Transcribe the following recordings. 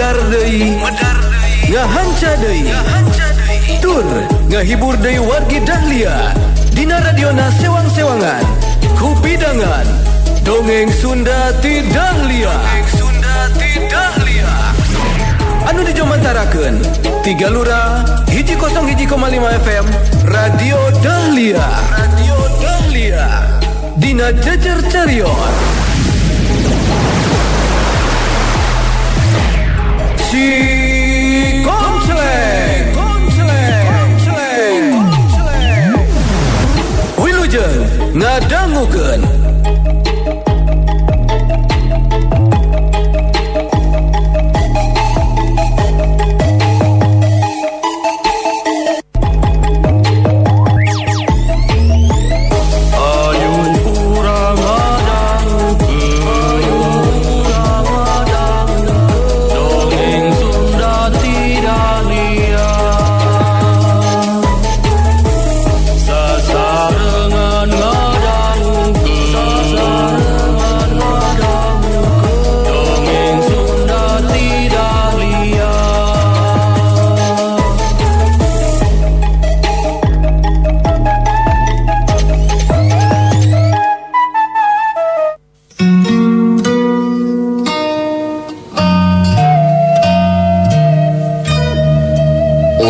medar deui ngahanca deui tur ngahibur deui wargi Dahlia dina radiona sewang-sewangan ku bidangan dongeng Sunda ti Dahlia anu dijomantarakeun 3 Lura 101,5 FM Radio Dahlia dina jejer carios si Konsleng Wilujeng ngadangukeun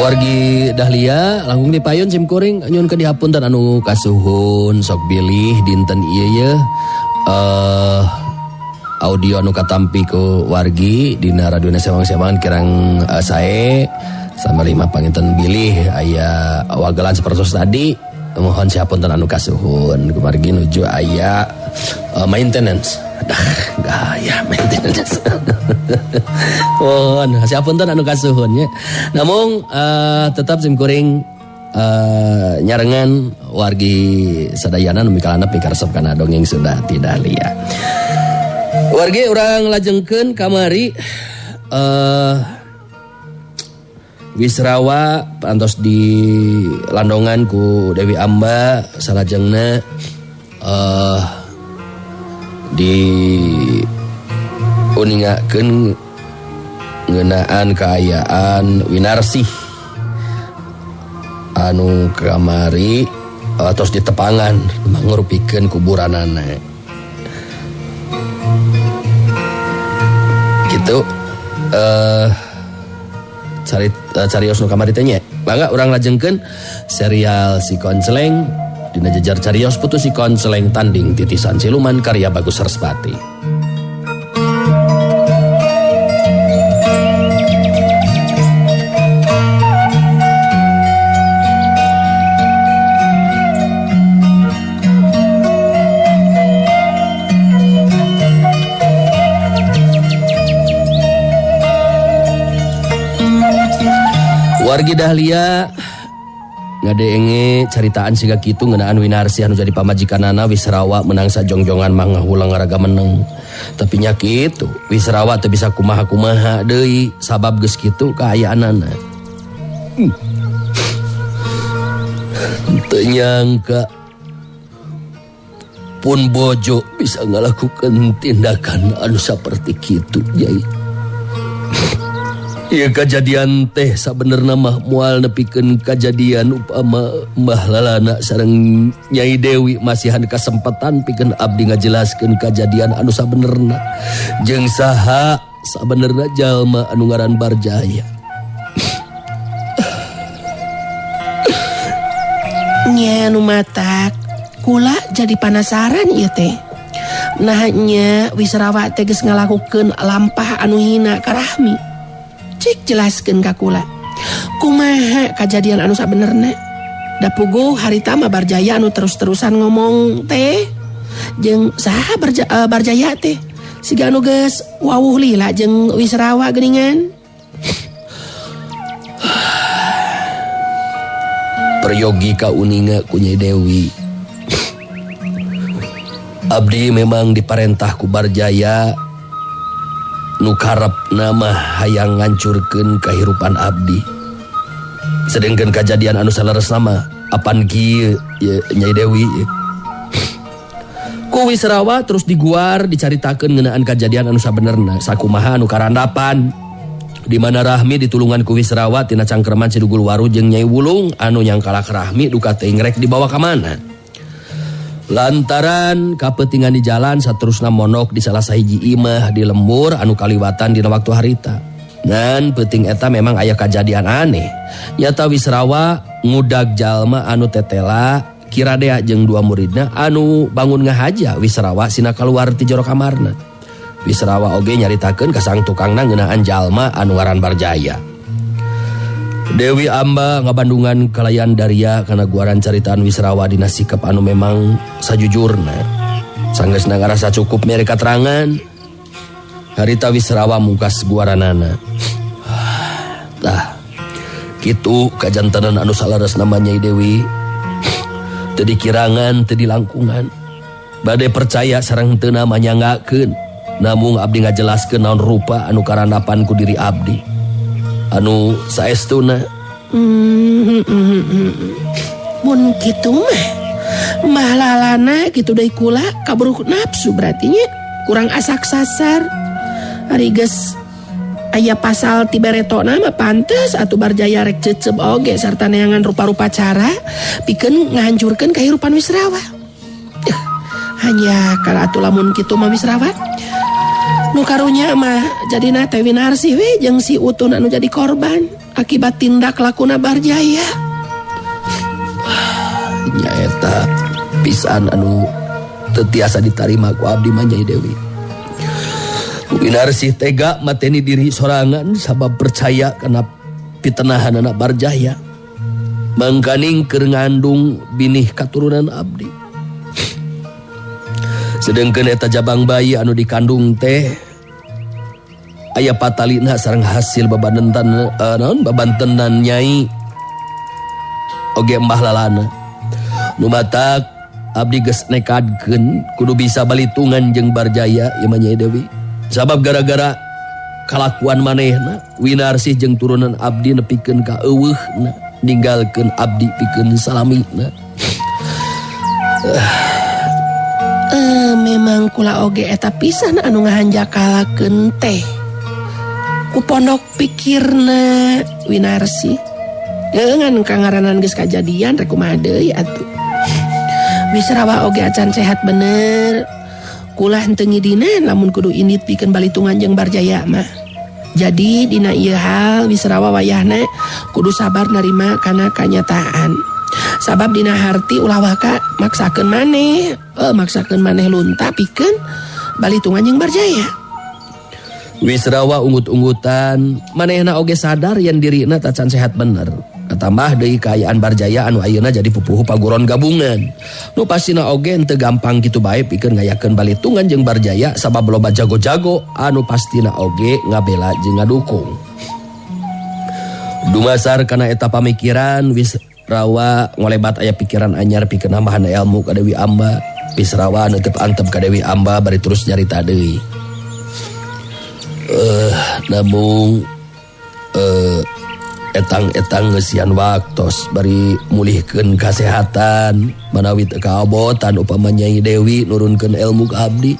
wargi Dahlia langkung dipayun sim kuring nyun ke dihapunten anu kasuhun sok bilih dinten ieu ye audio anu katampi ku wargi dina radionya sewang-sewangan kirang sae sama 5 panginten bilih aya wagelan sapertos tadi mohon sihapunten anu kasuhun kumargi nuju aya maintenance gaya maintenance mohon sihapunten anu kasuhun nya namun tetap sim kuring nyarengan wargi sadayana nu mikalana pikaresep kana dongeng Sunda ti Dahlia wargi urang lajengkeun kamari Wisrawa pantos di landongan ku Dewi Amba salajengna di uningakeun ngeunaan kaayaan Winarsih anu kamari tos di tepangan mangurupikeun kuburanana gitu carios nu kamari teh nya mangga urang lajengkeun serial Si Konsleng dina jejer carios putu Si Konsleng tanding titisan siluman karya Bagus Sarespati. Wargi Dahlia ngadeenge caritaan siga kitu ngeunaan Winarsih anu jadi pamajikanana Wisrawa menang sajongjongan mah ngahulang ngaraga meneng. Tapi nya kitu Wisrawa teu bisa kumaha-kumaha deui sabab geus kitu kaayaanana. Teu nyangka pun bojo bisa ngalakukeun tindakan anu saperti kitu Nyai. Ieu kajadian teh sabenerna mah moal nepikeun kajadian upama Mbah Lalana sareng Nyai Dewi masihan kasempatan pikeun abdi ngajelaskeun kajadian anu sabenerna jeung saha sabenerna jalma anu ngaran Barjaya. Nya anu matak kula jadi penasaran ieu teh. Nah nya Wisrawa teh geus ngalakukeun lampah anu hina ka Rahmi. Cik jelaskeun ka kula kumaha kajadian anu sabenerna da puguh harita mah Barjaya anu terus-terusan ngomong teh jeung saha Barjaya teh siga anu geus wawuh lila jeung Wisrawa geuningan. Peryogi ka uninga ku Nyai Dewi abdi memang diparentah ku Barjaya nu karepna mah hayang ngancurkeun kahirupan abdi. Sedengkeun kajadian anu saleresna mah apan kieu Nyai Dewi. Ku Wisrawa terus diguar dicaritakeun ngeunaan kajadian anu sabenerna sakumaha anu karandapan. di mana Rahmi ditulungan ku Wisrawa tina cangkreman Sidugul Waru jeung Nyai Wulung anu nyangkala ke Rahmi duka teh ngrek dibawa ka mana. Lantaran kapetingan di jalan saterusna monok di salah sahiji imah di lembur anu kaliwatan dina waktu harita. Ngan peuting eta memang aya kajadian aneh. Nyata Wisrawa ngudag jalma anu tetela Kiradea jeung dua muridna anu bangun ngahaja Wisrawa sina kaluar ti jero kamarna. Wisrawa oge nyaritakeun ka sang tukangna ngeunaan jalma anu ngaran Barjaya. Dewi Amba ngabandungan kalayan Daria kana guaran caritaan Wisrawa dina sikap anu memang sajujurna. Sanggeusna ngarasa cukup mere katerangan. Harita Wisrawa mungkas guaranana. Tah, kitu kajantenan anu salares namanya Dewi. Teu dikirangan, teu dilangkungan. Bade percaya sareng teu namanya ngagakeun. Namung abdi ngajelaskeun naon rupa anu karanapan ku diri abdi. Anu saestuna mun kitu mah lalana kitu deui kula kaburu nafsu berarti nya kurang asak sasar ari geus aya pasal tiberetona mah pantes atuh Barjaya rek cecep oge sarta neangan rupa-rupa cara pikeun ngahancurkeun kahirupan Wisrawa. Hanya kala atuh lamun kitu mah Wisrawa nu karunya mah jadina teh Winarsih we jeung si Utun anu jadi korban akibat tindak lakuna Barjaya. Nya eta pisan anu teu tiasa ditarima ku abdi mah Nyai Dewi. Winarsih tega mateni diri sorangan sabab percaya kana pitenahanna Barjaya. Mangkaning keur ngandung binih katurunan abdi. Sedengkeun eta jabang bayi anu dikandung teh aya patalina sareng hasil babantenan Nyai oge embah lalana. Nu matak abdi geus nekadkeun kudu bisa balitungan jeung Barjaya ieu mah Nyai Dewi. Sabab gara-gara kalakuan manehna Winarsih jeung turunan abdi nepikeun ka eueuhna ninggalkeun abdi pikeun salamina. Memang kula oge eta pisan anu ngahanjakalakeun teh ku pondok pikirna Winarsih. Ngan kangaranan geus kajadian rek kumaha deui atuh. Wisrawa oge acan sehat bener. Kula henteu ngidinan lamun kudu indit pikeun balitungan jeung Barjaya mah. Jadi dina ieu hal Wisrawa wayahna kudu sabar narima kana kanyataan. Sabab dina harti ulah waka maksakeun maneh lunta pikeun balitungan jeung Barjaya. Wisrawa unggut-unggutan manehna oge sadar yen dirina tacan sehat bener. Katambah deui kaayaan Barjaya anu ayeuna jadi pupuhu paguron gabungan. Nu pastina oge teu gampang kitu bae pikeun ngayakeun balitungan jeung Barjaya sabab loba jago-jago anu pastina oge ngabela jeung ngadukung. Dumasar kana eta pamikiran Wisrawa ngolebat aya pikiran anyar pikeun nambahan ilmu ka Dewi Amba. Wisrawa neuteup antep ka Dewi Amba bari terus nyarita deui. Namung etang ngeusian waktos bari mulihkeun kasehatan manawi teu kaobotan upama Nyai Dewi nurunkeun ilmu ka abdi.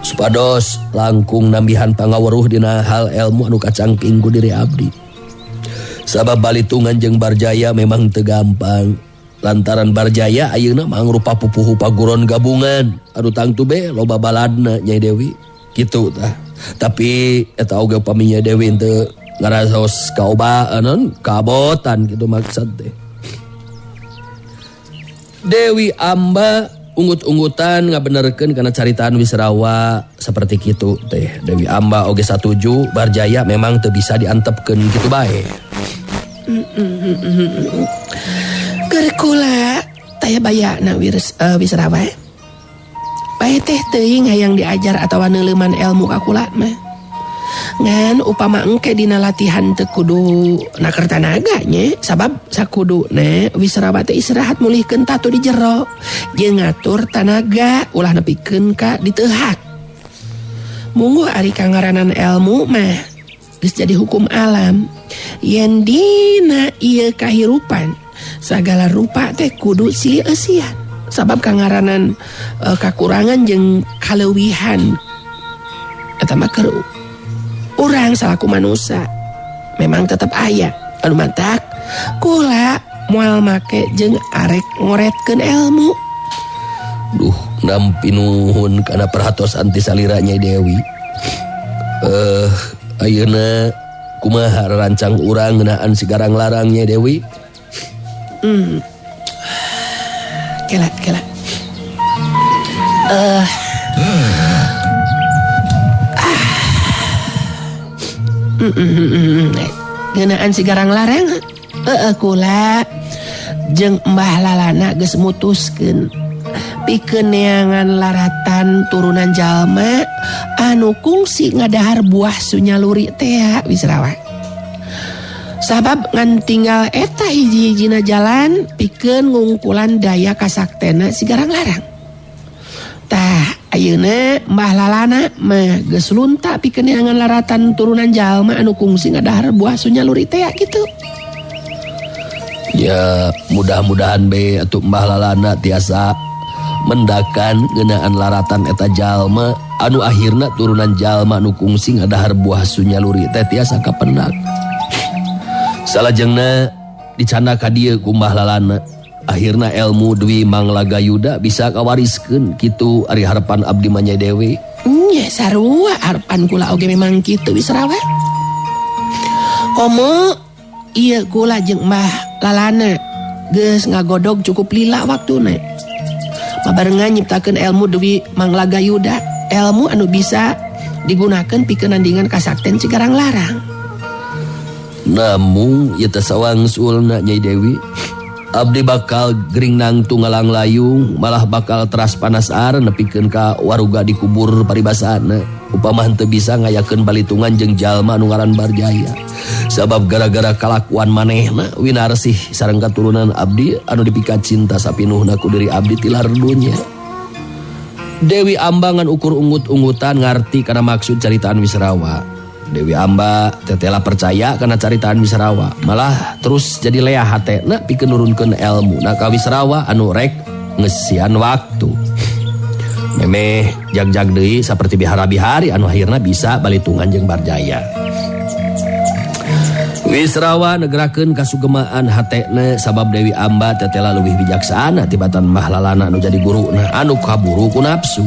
Supados langkung nambihan pangaweruh dina hal ilmu anu kacangking ku diri abdi. Sabab balitungan jeung Barjaya memang teu gampang. Lantaran Barjaya ayeuna mangrupa pupuhu paguron gabungan anu tangtu be loba baladna Nyai Dewi. Kitu tah. Tapi eta oge upami Nyai Dewi teu ngaraos kaobaan kabotan gitu maksud teh. Dewi Amba unggut-unggutan ngabenerkeun kana caritaan Wisrawa seperti kitu teh. Dewi Amba oge satuju Barjaya memang teu bisa diantepkeun kitu bae. Keur kula taya bayana Wisrawa. Bae teh teuing hayang diajar atawa neuleuman ilmu ka kula mah. Ngan upama engke dina latihan teu kudu naker tanaganya sabab sakuduna Wisrawa teh istirahat mulihkeun tatu di jero jeung ngatur tanaga ulah nepikeun ka diteuhak. Mungguh ari kangaranan ilmu mah geus jadi hukum alam. Yen dina ieu kahirupan sagala rupa teh kudu silih eusian. Sabab kangaranan kakurangan jeung kaleuwihan eta mah keur urang urang salaku manusia memang tetap aya anu mantak kula moal make jeung arek ngoretkeun ilmu. Duh, nampi nuhun kana perhatosan ti salira Nyai Dewi. Ayeuna kumaha rancang urang ngeunaan sigarang larang Nyai Dewi? Kela. Ngeunaan sigarang larang kula jeung Mbah Lalana geus mutuskeun pikeun neangan laratan turunan jalma anu kungsi ngadahar buah sunyaluri teh Wisrawa. Sabab ngan tinggal eta hiji-hijina jalan pikeun ngungkulan daya kasaktena sigarang larang. Tah ayeuna Mbah Lalana mah geus lunta pikeun neangan laratan turunan jalma anu kungsi ngadahar buah sunyaluri teh kitu. Ya mudah-mudahan be atuh Mbah Lalana tiasa mendakan ngeunaan laratan eta jalma anu akhirna turunan jalma anu kungsi ngadahar buah sunyaluri teh tiasa kapendak. Salajengna dicanda ka dieu ku Mbah Lalana akhirna ilmu Dwi Mangla Gayuda bisa kawariskeun kitu ari harapan abdi mah Nyai Dewi. Nya sarua harapan kula oge memang kitu Wisrawa. Komo ieu kula jeung Mbah Lalana geus ngagodog cukup lila waktuna. Pabarengan nyiptakeun ilmu Dwi Mangla Gayuda, ilmu anu bisa digunakeun pikeun nandingan kasakten sigarang larang. Namun ieu teh sawangsulna Nyai Dewi, abdi bakal gering nang tunggalang layung, malah bakal teras panasar nepikeun ka waruga dikubur paribasana. Upama henteu bisa ngayakeun balitungan jeung jalma anu ngaran Barjaya. Sabab gara-gara kalakuan manehna winarsih sareng katurunan abdi anu dipikat cinta sapinuhna ku diri abdi tilar dunya. Dewi Amba ngan ukur ungut-ungutan ngarti kana maksud caritaan Wisrawa. Dewi Amba tetela percaya kana caritaan Wisrawa, malah terus jadi leah hatena pikeun nurunkeun ilmu na ka Wisrawa anu rek ngesian waktu. Memeh jag-jag deui saperti bihara-bihari anu akhirna bisa balitungan jeung Barjaya. Wisrawa negerakeun kasugemaan hatena sabab Dewi Amba tetela leuwih bijaksana tibatan Mbah Lalana anu jadi guruna anu kaburu ku nafsu.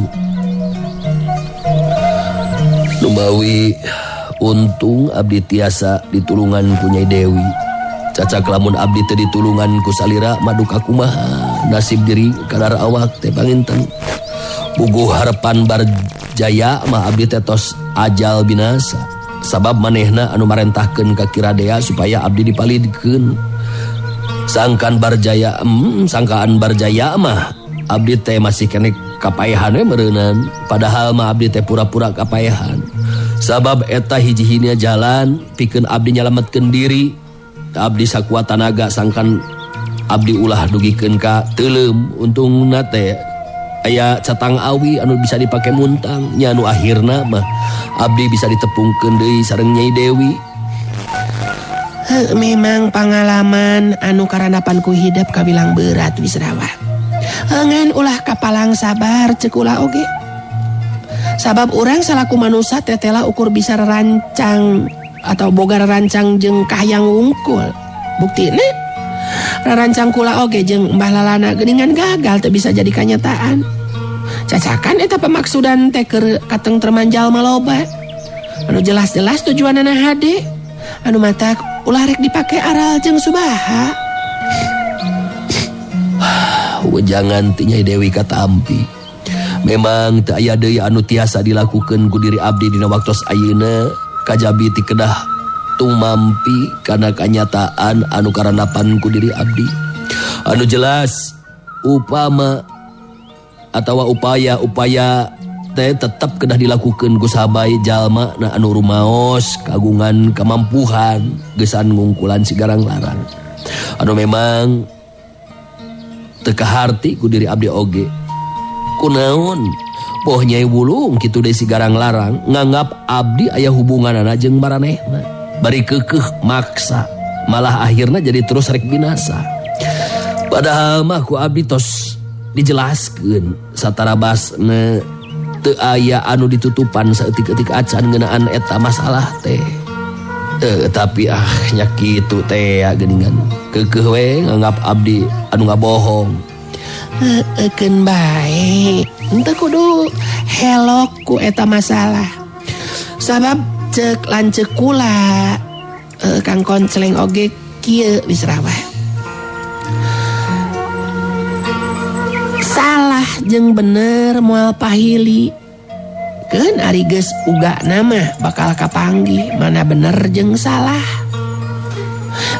Numbawi untung abdi tiasa ditulungan ku Nyai Dewi. Cacak lamun abdi teu ditulungan ku salira maduka kumaha nasib diri kadar awak teh panginten. Puguh harapan Barjaya mah abdi teh tos ajal binasa. Sabab manehna anu marentahkeun ka Kiradea supaya abdi dipalidkeun. Sangkaan Barjaya mah abdi teh masih kene kapaehan we meureunan, padahal mah abdi teh pura-pura kapaehan. Sabab eta hiji-hijina jalan pikeun abdi nyalametkeun diri. Abdi sakuat tanaga sangkan abdi ulah dugikeun ka teuleum, untungna teh aya catang awi anu bisa dipake muntang nya anu akhirna mah abdi bisa ditepungkeun deui sareng Nyai Dewi. Memang pengalaman anu karanapan ku hidup kabilang berat Wisrawa. Ngan ulah kapalang sabar ceuk ulah oge. Sabab urang salaku manusia tetela ukur bisa rancang atau boga rancang jeung kahayang wungkul. Buktine rarancang kula oge jeung Mbah Lalana geuningan gagal teu bisa jadi kanyataan. Cacakan eta pemaksudan teh keur katengtreman jalma loba. Anu jelas-jelas tujuanna hade. Anu matak ulah rek dipake aral jeung subaha. Wejangan ti Nyai Dewi katampi. Memang teu aya deui anu tiasa dilakukeun ku diri abdi dina waktos ayeuna kajabi ti kedah tumampi kana kanyataan anu karanapan ku diri abdi. Anu jelas upama atawa upaya-upaya teh tetep kedah dilakukeun ku sabay jalma na anu rumaos kagungan kamampuhan geusan ngungkulan sigarang larang. Anu memang teu kaharti ku diri abdi oge. Kunaon poh Nyai Wulung kitu deui sigarang larang nganggap abdi aya hubunganana jeung maranehna. Bari keukeuh maksa, malah akhirna jadi terus rek binasa. Padahal mah ku abdi tos dijelaskeun satarabasna teu aya anu ditutupan saeutik-eutik acan ngeunaan eta masalah teh. Tapi nya kitu teh geuningan keukeuh we nganggap abdi anu ngabohong. Keun bae henteu kudu helok ku eta masalah. Sabab cek lanceuk kula Kang Konceleng oge kieu Wisrawa. Salah jeung bener moal pahili. Keun ari geus uga nama bakal kapanggih mana bener jeung salah.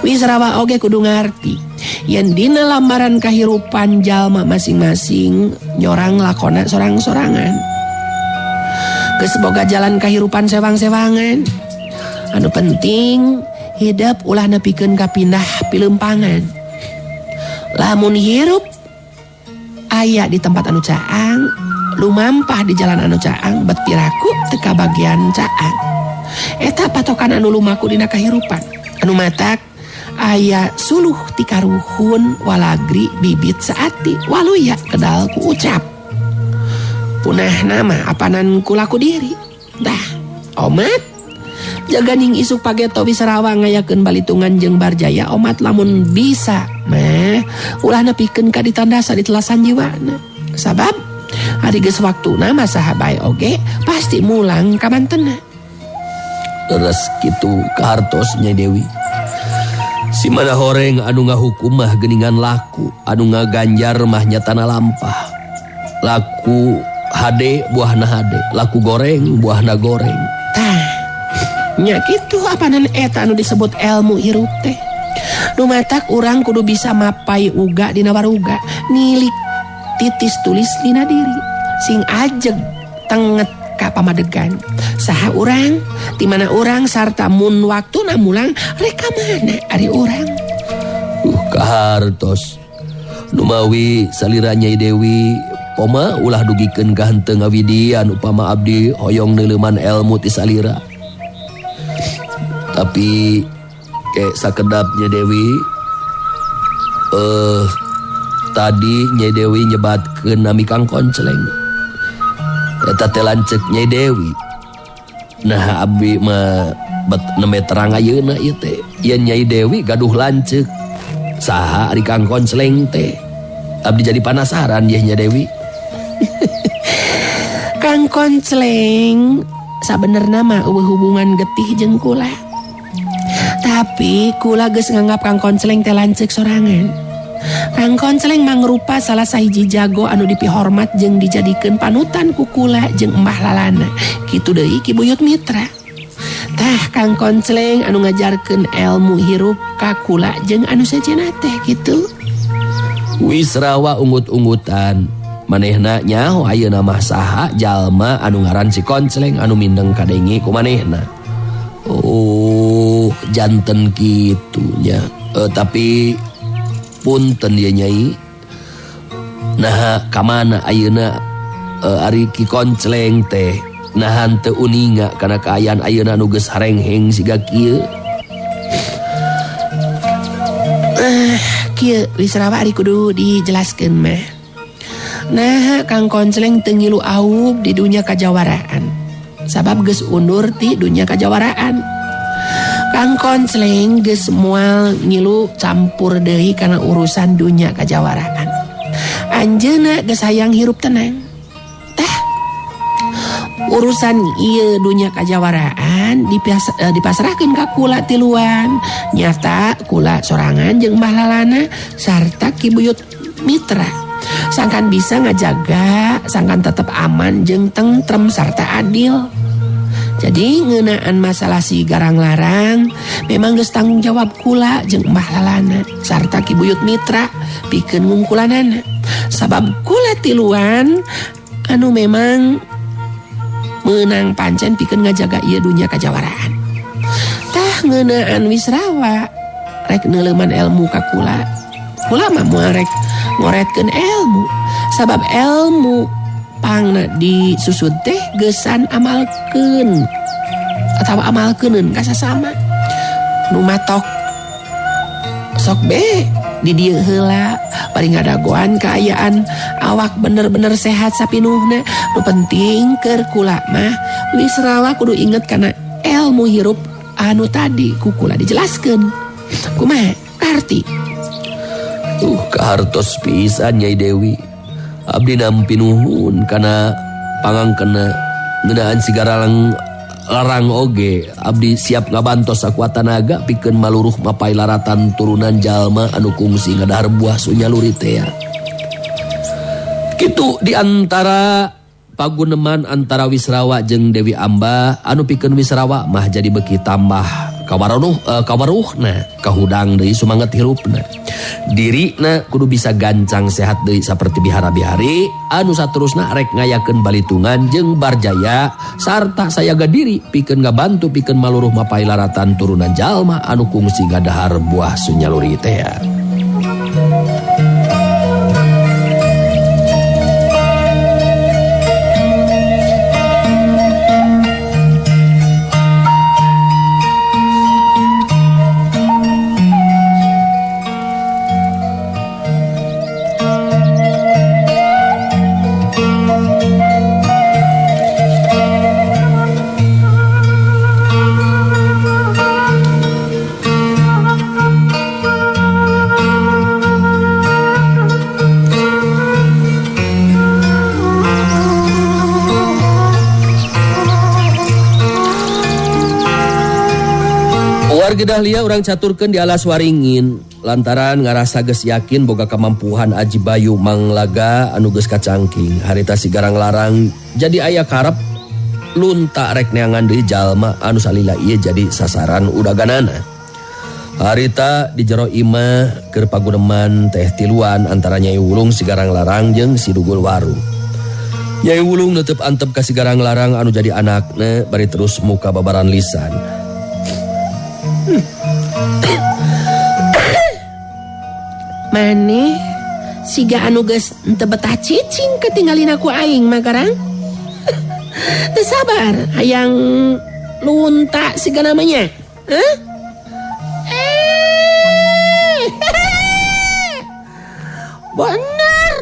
Wisrawa oge kudu ngarti yen dina lambaran kahirupan jalma masing-masing nyorang lakona sorang-sorangan. Geus boga jalan kahirupan sewang-sewangan. Anu penting hidup ulah nepikeun kapindah pileumpangan. Lamun hirup aya di tempat anu caang, lumampah di jalan anu caang bet piraku teu bagian caang. Eta patokan anu lumaku dina kahirupan. Anu matak aya suluh ti karuhun walagri bibit saati waluya kedal ku ucap. Punah nama apanan kulaku diri. Dah, omat jaga ning isuk pageto Wisrawa ngayakeun balitungan jeung barjaya omat lamun bisa mah ulah nepikeun ka ditandasa di telasan jiwana. Sabab hari geus waktuna mah saha bae oge pasti mulang ka mantena. Terus kitu kahartos Nyai Dewi. Si mana horeng anu ngahukum mah geuningan laku, anu ngaganjar mah nyatana lampah. Laku hade buahna hade, laku goreng buahna goreng. Tah, nya kitu apanan eta anu disebut ilmu hirup teh. Dumatak urang kudu bisa mapai uga dina waruga, nilik titis tulis dina diri, sing ajeg tenget ka pamadegan. Saha urang, di mana urang sarta mun waktuna mulang reka mana ari urang. Kahartos. Numawi salira Nyai Dewi poma ulah dugikeun ka henteu ngawidian upama abdi hoyong neuleuman ilmu ti salira. Tapi sakedap Nyai Dewi tadi Nyai Dewi nyebatkeun nami Kang Konceleng. Eta teh lanceuk Nyai Dewi. Nah abdi mah bet nembe terang ayeuna ieu teh. Yen Nyai Dewi gaduh lanceuk saha ari Kang Konceleng teh. Abdi jadi penasaran ya Nyai Dewi. Kang Konceleng sabenerna mah eueuh hubungan getih jeung kula. Tapi kula geus nganggap Kang Konceleng teh lanceuk sorangan. Kang Konceleng mangrupa salah sahiji jago anu dipihormat jeung dijadikeun panutan ku kula jeung Embah Lalana. Kitu deui Ki Buyut Mitra. Tah Kang Konceleng anu ngajarkeun ilmu hirup ka kula jeung anu sejenna teh kitu. Wisrawa ungut-ungutan. Manehna nyaho ayeuna mah saha jalma anu ngaran si Konceleng anu mindeng kadengi ku manehna. Oh, janten kitu nya. Tapi punten ya Nyai. Nah, kamana ayeuna ari Ki Konceleng teh? Nah, henteu uninga kana kaayaan ayeuna nu geus harengheng siga kieu. Kieu Wisrawa ari kudu dijelaskeun mah. Nah, Kang Konceleng teu ngilu aub di dunya kajawaraan. Sabab geus undur ti dunya kajawaraan. Kang Konceleng geus moal ngilu campur deui kana urusan dunya kajawaraan. Anjeunna geus hayang hirup tenang. Tah, urusan ieu dunya kajawaraan dipasrahkeun ka kula tiluan. Nyata kula sorangan jeung Mbah Lalana sarta Ki Buyut Mitra. Sangkan bisa ngajaga, sangkan tetep aman jeung tentrem sarta adil. Jadi ngeunaan masalah si garang larang memang geus tanggung jawab kula jeung Mbah Lalana sarta Ki Buyut Mitra pikeun ngungkulanana. Sabab kula tiluan anu memang meunang pancen pikeun ngajaga ieu dunya kajawaraan. Tah ngeunaan Wisrawa rek neuleuman ilmu ka kula. Kula mah moal rek ngoretkeun ilmu. Sabab ilmu pangna disusud teh geusan amalkeun atawa amalkeuneun ka sasama. Nu matok sok be di dieu heula bari ngadagoan kaayaan awak bener-bener sehat sapinuhna. Nu penting keur kula mah Wisrawa kudu inget kana ilmu hirup anu tadi kukula dijelaskeun. Kumaha arti? Kahartos pisan Nyai Dewi. Abdi nampi nuhun kana pangangkena ngeunaan sigaralang larang oge. Abdi siap ngabantos sakuat tenaga pikeun maluruh mapai laratan turunan jalma anu kungsi ngadahar buah sunyaluri teh. Kitu di antara paguneman antara Wisrawa jeung Dewi Amba anu pikeun Wisrawa mah jadi beki tambah kawaruhna kahudang deui sumanget hirupna. Dirina kudu bisa gancang sehat deui saperti bihara-bihari anu saterusna rek ngayakeun balitungan jeung barjaya sarta sayaga diri pikeun ngabantu pikeun maluruh mapai laratan turunan jalma anu kungsi ngadahar buah sunyaluri teh. Warga Dahlia urang caturkeun di alas waringin lantaran ngarasa geus yakin boga kamampuhan Aji Bayu Manglaga anu geus kacangking. Harita sigarang larang jadi aya karep lunta rek neangan deui jalma anu salila ieu jadi sasaran udaganana. Harita di jero imah keur paguneman teh tiluan antara Nyai Wulung sigarang larang jeung si Dugul Waru. Nyai Wulung neuteup antep ka sigarang larang anu jadi anakna bari terus muka babaran lisan. Maneh siga anu geus teu betah cicing ketinggalin aku aing mah garang. Teu sabar hayang lunta siga namanya. Bener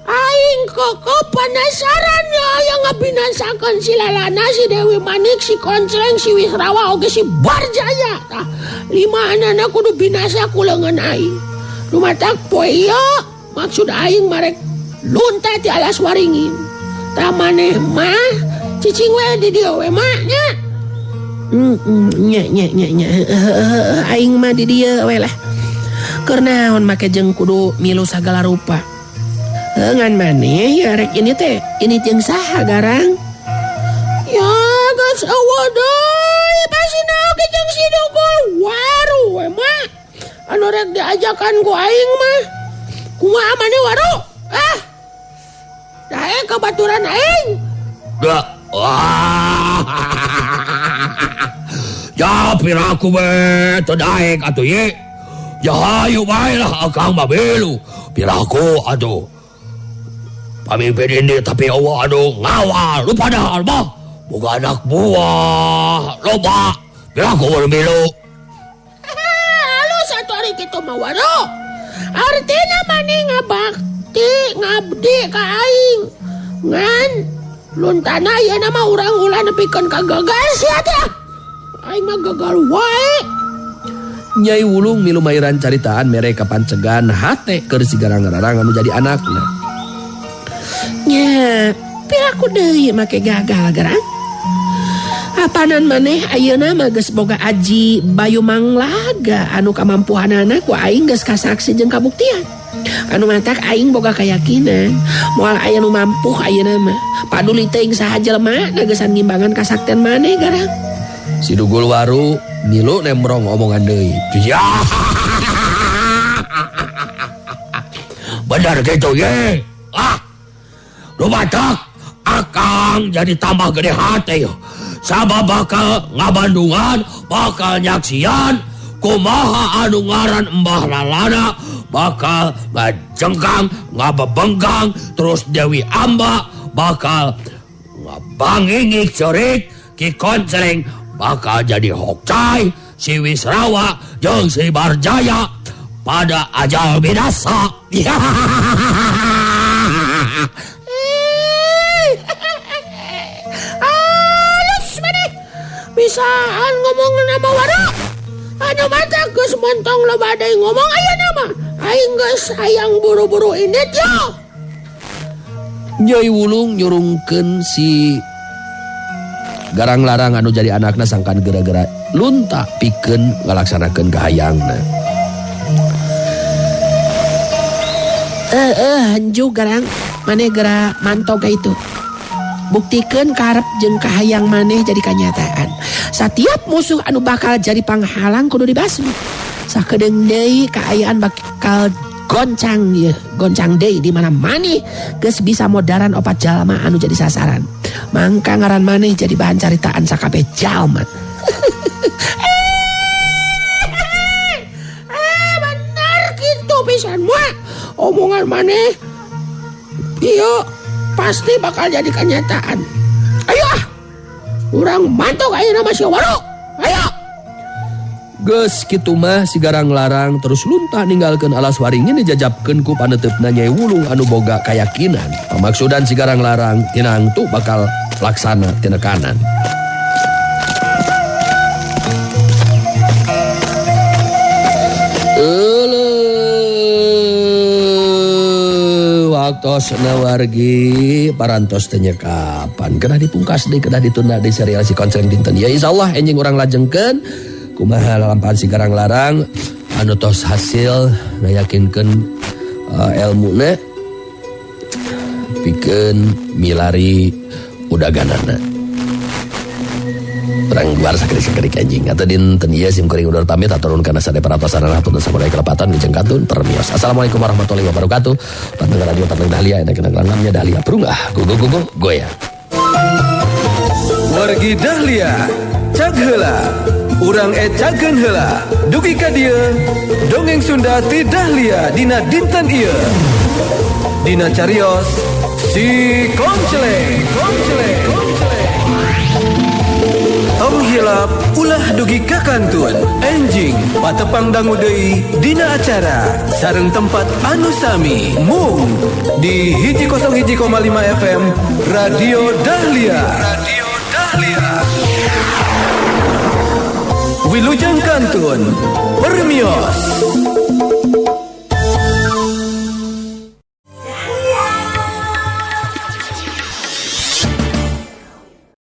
aing koko penasaran ya yang ngabinasakeun si Lalana, si Dewi Manik, si Koncleng, si Wisrawa oge si Barjaya. Tah lima anana kudu binasa ku leungeun aing. Lumatak poe ieu maksud aing marek lunta ti alas waringin. Tah maneh mah cicing we di dieu we mah nya. Nya. Aing mah di dieu we lah. Keur naon make jeung kudu milu sagala rupa. Ngan maneh ya rek ini teh ini jeung saha garang? Ya geus eueuh deui pasina oge jeung si Dugul Waru we mah. Anu rek diajakan ku aing mah. Kumaha maneh Waru? Dae kabaturan aing. Ya piraku we teu daek atuh ye. Ya hayu bae lah akang mah belu. Piraku atuh. Pamimpin ini tapi Allah aduh ngawal lu padahal mah boga anak buah loba. Piraku baru belu. Lu satu hari kitu mah Waru. Artina maneh ngabdi ka aing. Ngan luntana ieu nama urang ulah nepikeun ka gagal sia teh. Aing mah gagal wae. Nyai Wulung milu mairan caritaan mere kapancegan hate keur sigarang larang anu jadi anakna. Nya, piraku deui make gagal garang. Apanan maneh ayeuna mah geus boga Aji Bayu Manglaga anu kamampuhanana ku aing geus kasaksi jeung kabuktian. Anu matak aing boga kayakinan moal aya nu mampuh ayeuna mah paduli teuing saha jelema geus ngimbangan kasaktian maneh garang. Si Dugul Waru milu nemrong omongan deui. Ya. Benar gitu ye. Lumatak akang jadi tambah gede hati. Sabab bakal ngabandungan, bakal nyaksian kumaha anu ngaran Mbah Lalana bakal ngajenggang, ngabebenggang, terus Dewi Amba bakal ngabangingik cerik, Ki Koncleng bakal jadi hokcai, si Wisrawa jeung si Barjaya pada ajal binasa. Halus maneh. Bisaan ngomong nama wara. Anu mata geus montong lo badai ngomong aya nama. Aing geus hayang buru-buru init yo. Nyai Wulung nyurungkeun si Garang Larang anu jadi anakna sangkan gara-gara lunta pikeun ngalaksanakeun kahayangna. Hanju Garang, maneh geura mantau ka itu. Buktikeun karep jeung kahayang maneh jadi kenyataan. Setiap musuh anu bakal jadi panghalang kudu dibasmi. Sakedeung deui kaayaan bakal goncang ya, goncang deui di mana maneh geus bisa modaran opat jalma anu jadi sasaran. Mangka ngaran maneh jadi bahan caritaan sakabeh jalma. Bener gitu pisan moal. Omongan maneh iya pasti bakal jadi kenyataan. Ayo urang mantok ayeuna mah si Waro. Ayo. Geus kitu mah si Garang Larang terus lunta ninggalkeun alas waringin dijajabkeun ku paneteupna Nyai Wulung anu boga kayakinan pamaksudan si Garang Larang tinang tu bakal laksana tina kanan. Waktosna wargi parantos teu nyekapan kedah dipungkas deui kedah ditunda deui serial si konsen dinten ya insyaallah enjing urang lajengkeun kumaha lampahan si Garang Larang anu tos hasil ngayakinkeun elmuna pikeun milari udaganana. Perang luar sakrik-sakrik anjing atau dinten ieu sim kuring udur pamit aturun kana sade parantosan hapunten samurai kelepatan ngejeng kantun permios. Assalamualaikum warahmatullahi wabarakatuh. Panteng radio Panteng Dahlia enak kenang langamnya Dahlia perunggah gugu goyang. Wargi Dahlia cag heula urang ecageun heula dugi ka dieu dongeng Sunda ti Dahlia dina dinten ieu dina carios si Konceleng. Tong hilap ulah dugi ka kantun enjing patepang dangu deui dina acara sareng tempat anu sami mung di 101,5 FM Radio Dahlia. Wilujeng kantun permios